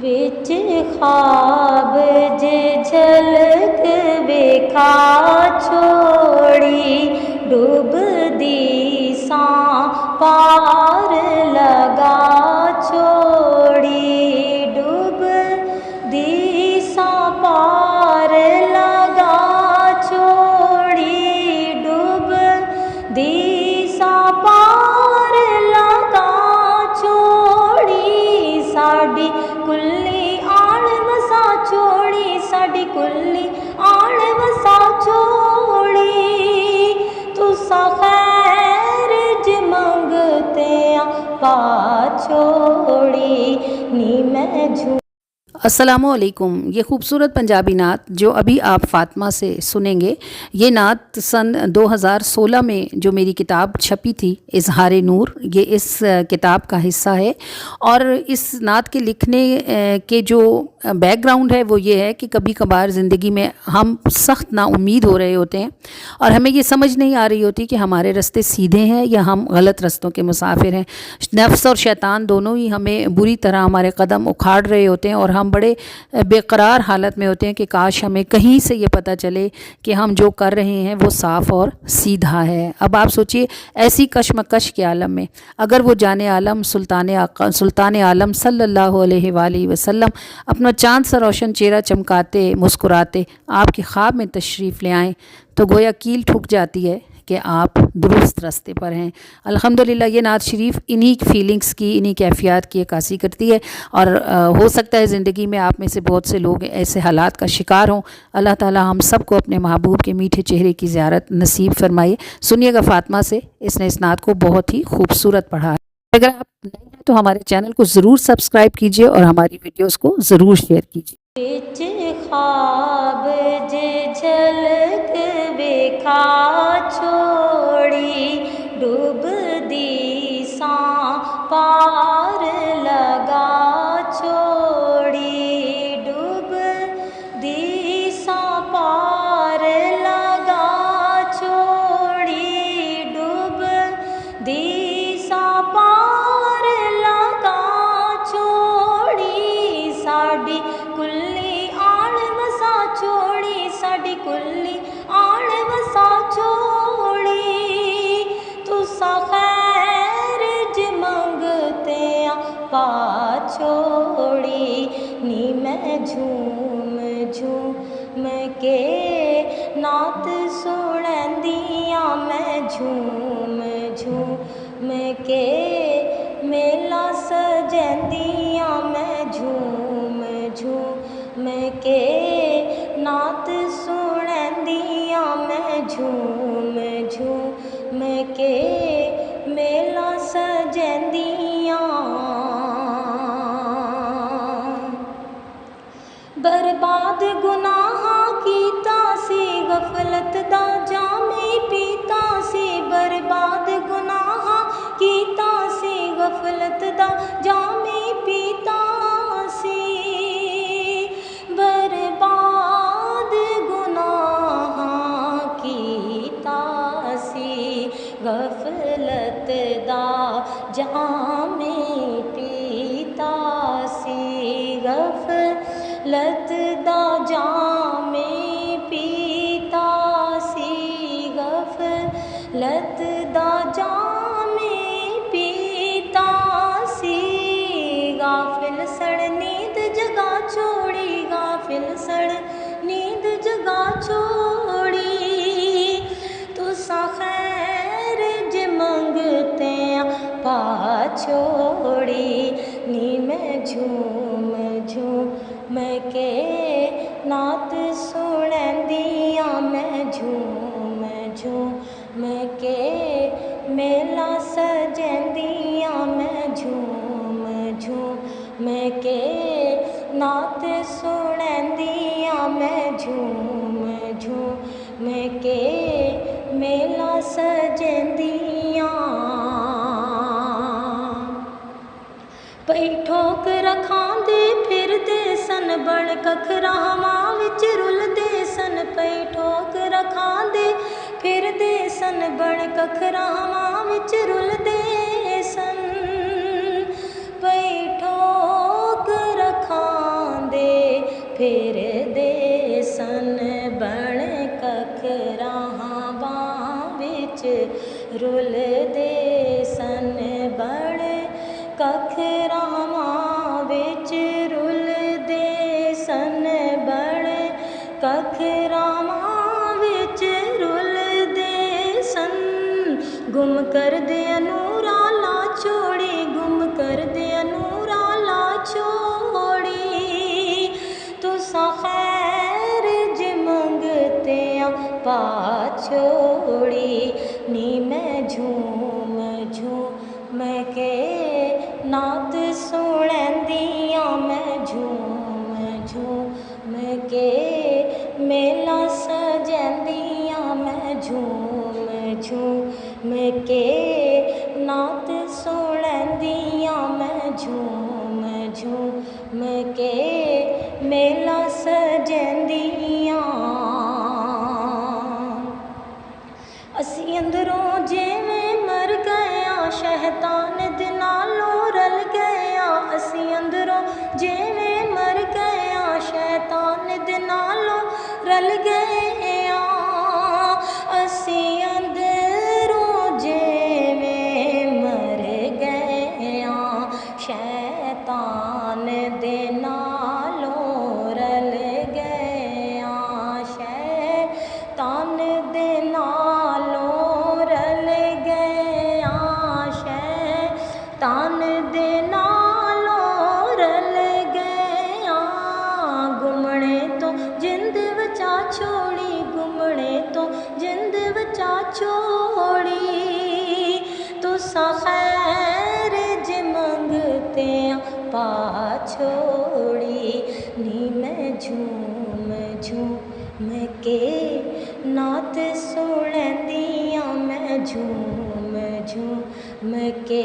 विच ख्वाब जे झलक बेखा छोड़ी डूबदी सा पार लगा छोड़ी डूबदी सा पार लगा छोड़ी डूबदी सा पार लगा छोड़ी साडी कुल्ली आण वसा छोड़ी साडी कुल्ली आण वसा छोड़ी तुसा खैर ज मंगते पा छोड़ी नी मैं झूठ। अस्सलामुअलैकुम। ये खूबसूरत पंजाबी नात जो अभी आप फ़ातिमा से सुनेंगे, ये नात सन 2016 में जो मेरी किताब छपी थी इज़हारे नूर, ये इस किताब का हिस्सा है। और इस नात के लिखने के जो बैकग्राउंड है वो ये है कि कभी कभार ज़िंदगी में हम सख्त नाउम्मीद हो रहे होते हैं और हमें ये समझ नहीं आ रही होती कि हमारे रास्ते सीधे हैं या हम गलत रास्तों के मुसाफिर हैं। नफ्स और शैतान दोनों ही हमें बुरी तरह हमारे कदम उखाड़ रहे होते हैं और हम बड़े बेकरार हालत में होते हैं कि काश हमें कहीं से ये पता चले कि हम जो कर रहे हैं वो साफ़ और सीधा है। अब आप सोचिए, ऐसी कशमकश के आलम में अगर वो जाने आलम सुल्तान आलम सल्लल्लाहु अलैहि वसल्लम अपना चाँद सा रोशन चेहरा चमकाते मुस्कुराते आपके ख्वाब में तशरीफ़ ले आएँ तो गोया कील ठुक जाती है कि आप दुरुस्त रास्ते पर हैं। अल्हम्दुलिल्लाह ये नात शरीफ इन्हीं फीलिंग्स की, इन्हीं कैफियत की अक्कासी करती है। और हो सकता है ज़िंदगी में आप में से बहुत से लोग ऐसे हालात का शिकार हों। अल्लाह ताला हम सब को अपने महबूब के मीठे चेहरे की ज़ियारत नसीब फरमाए। सुनिएगा फ़ातिमा से, इसने इस नात को बहुत ही खूबसूरत पढ़ा है। अगर आप नए हैं तो हमारे चैनल को ज़रूर सब्सक्राइब कीजिए और हमारी वीडियोज़ को ज़रूर शेयर कीजिए। विच ख्वाब जे झलक बेखा छोड़ी डूबदी सा पार लगा छोड़ी डूबदी सा पार लगा छोड़ी डूबदी सा पार लगा छोड़ी साडी कुल्ली आण वसा छोड़ी साडी कुल्ली आण वसा छोड़ी तुसा खैर ज मंगते पा छोड़ी नी मैं झूम झूम के नात सुनदियां मैं झूम झूम के मेला सजंदियां मैं झूम झूम के नात सुनदियां मैं झूम झूम के मेला सजंदियां बर्बाद गुनाहां कीता सी गफलत दा जामे पीता सी बर्बाद गुनाहां कीता सी गफलत दा जामे पीता सी बर्बाद गुनाहां कीता सी गफलत दा जामे पीता सी गफलत दा जामे पीता सी गफलत दा जामे पीता सी गाफिल सड़ नींद जगा छोड़ी गाफिल सड़ नींद जगा छोड़ी तुसा खैर ज मंगते पा छोड़ी नी मैं झूम झूम के नात सुनदियां मैं झूम झूम के मेला सजंदियां मैं झूम झूम के नात सुनदियां मैं झूम झूम के मेला सजंदियां पई ठोक रखांदे फिरदे सन बण कखरा हवां विच रुलदे सन पई ठोक रखांदे फिरदे सन बण कखरा हवां विच रुलदे सन पई ठोक रखां फिर दे सन बण कखरावां विच रुलदे सन बण कखरावां विच रुलदे सन बण कखरावां विच रुलदे सन गुम कर दे नूरा ला छोड़ी गुम कर दे नूरा ला छोड़ी तुसा खैर ज मंगते पा छोड़ी नी मैं झूम झूम के नात सुनदियां मैं झूम झूम के मेला सजंदियां मैं झूम झूम के नात सुनदियां मैं झूम झूम के मेला सजंदियां असी अंदरों जिवें मर गया शैतान दे नालों रल गया असी अंदरों जिवें मर गया शैतान दे नालों रल गया असी अंदरों जिवें मर गया शैतान दे नालों रल गया शैतान दे नालों रल गया शैतान दे नालों रल गया गुमने तो जिंद बचा छोड़ी गुमने तो जिंद बचा छोड़ी तुसा खैर ज मंगते पा छोड़ी नी मैं झूम झूम के नात सुनदियां मैं झूम झूम के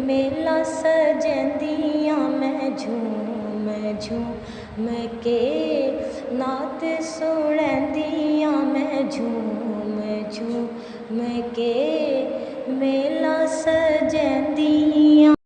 मेला सजंदियां मैं झूम झूम के नात सुनदियां